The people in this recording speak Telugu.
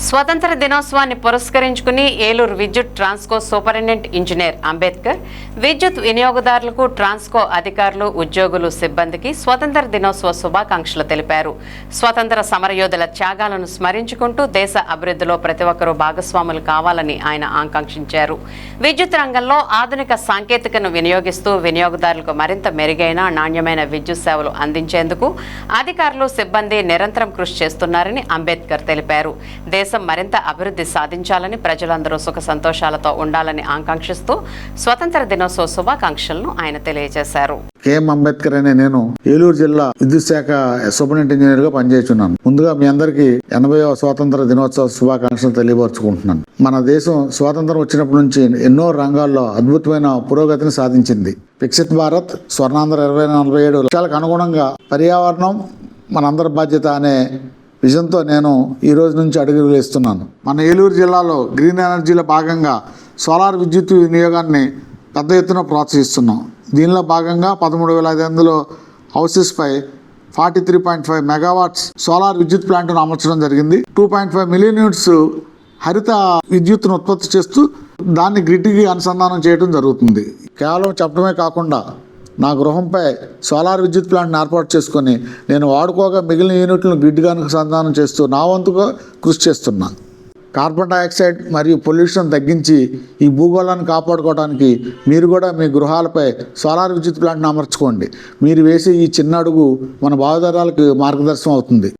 స్వతంత్ర దినోత్సవాన్ని పురస్కరించుకుని ఏలూరు విద్యుత్ ట్రాన్స్కో సూపరింటెండెంట్ ఇంజనీర్ అంబేద్కర్ విద్యుత్ వినియోగదారులకు ట్రాన్స్కో అధికారులు ఉద్యోగులు సిబ్బందికి స్వతంత్ర దినోత్సవ శుభాకాంక్షలు తెలిపారు. స్వతంత్ర సమరయోధుల త్యాగాలను స్మరించుకుంటూ దేశ అభివృద్ధిలో ప్రతి ఒక్కరూ భాగస్వాములు కావాలని ఆయన ఆకాంక్షించారు. విద్యుత్ రంగంలో ఆధునిక సాంకేతికను వినియోగిస్తూ వినియోగదారులకు మరింత మెరుగైన నాణ్యమైన విద్యుత్ సేవలు అందించేందుకు అధికారులు సిబ్బంది నిరంతరం కృషి చేస్తున్నారని అంబేద్కర్ తెలిపారు. దేశం మరింత అభివృద్ధి సాధించాలని ప్రజలందరూ సుఖ సంతోషాలతో ఉండాలని ఆకాంక్షిస్తూ స్వతంత్ర దినోత్సవ శుభాకాంక్షలను ఆయన తెలియజేశారు. కేఎం అంబేద్కర్ అనే నేను ఏలూరు జిల్లా విద్యుత్ శాఖ సూపరింటెండెంట్ ఇంజనీర్ గా పనిచేస్తున్నాను. ముందుగా మీ అందరికీ 80వ స్వాతంత్ర దినోత్సవ శుభాకాంక్షలు తెలియపరుచుకుంటున్నాను. మన దేశం స్వాతంత్రం వచ్చినప్పటి నుంచి ఎన్నో రంగాల్లో అద్భుతమైన పురోగతిని సాధించింది. వికసిత్ భారత్ స్వర్ణాంధ్ర 2047 లక్ష్యాలకు అనుగుణంగా పర్యావరణం మనందరి బాధ్యత అనే విజన్తో నేను ఈ రోజు నుంచి అడుగులు వేస్తున్నాను. మన ఏలూరు జిల్లాలో గ్రీన్ ఎనర్జీలో భాగంగా సోలార్ విద్యుత్ వినియోగాన్ని పెద్ద ఎత్తున ప్రోత్సహిస్తున్నాం. దీనిలో భాగంగా 13,500 హౌసెస్పై 43.5 మెగావాట్స్ సోలార్ విద్యుత్ ప్లాంట్ను అమర్చడం జరిగింది. 2.5 మిలియన్ యూనిట్స్ హరిత విద్యుత్తును ఉత్పత్తి చేస్తూ దాన్ని గ్రిడ్కి అనుసంధానం చేయడం జరుగుతుంది. కేవలం చెప్పడమే కాకుండా నా గృహంపై సోలార్ విద్యుత్ ప్లాంట్ని ఏర్పాటు చేసుకొని నేను వాడుకోగా మిగిలిన యూనిట్లను గ్రిడ్గా అనుసంధానం చేస్తూ నా వంతుగా కృషి చేస్తున్నా. కార్బన్ డైఆక్సైడ్ మరియు పొల్యూషన్ తగ్గించి ఈ భూగోళాన్ని కాపాడుకోవడానికి మీరు కూడా మీ గృహాలపై సోలార్ విద్యుత్ ప్లాంట్ని అమర్చుకోండి. మీరు వేసే ఈ చిన్న అడుగు మన భావితరాలకు మార్గదర్శనం అవుతుంది.